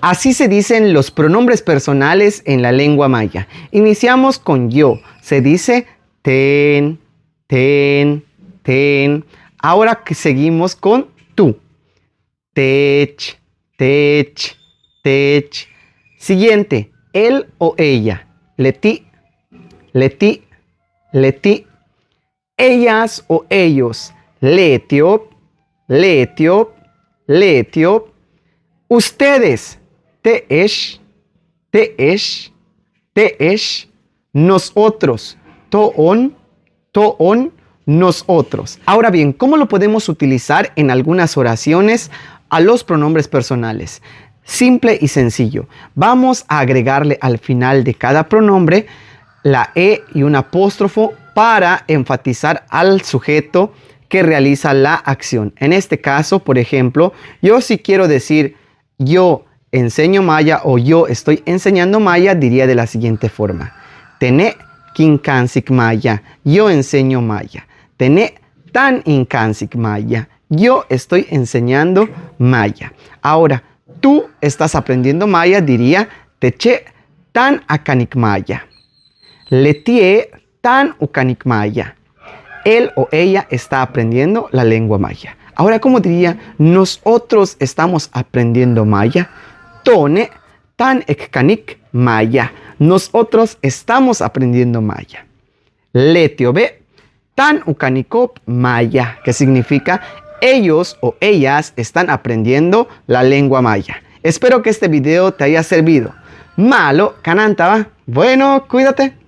Así se dicen los pronombres personales en la lengua maya. Iniciamos con yo. Se dice ten, ten, ten. Ahora que seguimos con tú. Tech, tech, tech. Siguiente, él o ella. Leti, leti, leti. Ellas o ellos. Letiop, letiop, letiop. Ustedes. Teesh, teesh, teesh. Nosotros. Toon, toon, nosotros. Ahora bien, ¿cómo lo podemos utilizar en algunas oraciones a los pronombres personales? Simple y sencillo. Vamos a agregarle al final de cada pronombre la E y un apóstrofo para enfatizar al sujeto que realiza la acción. En este caso, por ejemplo, yo si quiero decir yo enseño maya o yo estoy enseñando maya, diría de la siguiente forma. Tene kinkansik maya, yo enseño maya. Tene tan inkansik maya, yo estoy enseñando maya. Ahora, tú estás aprendiendo maya, diría teche tan akanik maya. Letie tan ukanik maya. Él o ella está aprendiendo la lengua maya. Ahora, ¿cómo diría? Nosotros estamos aprendiendo maya. Tone tan ekkanik maya. Nosotros estamos aprendiendo maya. Letiobe tan ukanikop maya, que significa ellos o ellas están aprendiendo la lengua maya. Espero que este video te haya servido. Malo, kanantaba. Bueno, cuídate.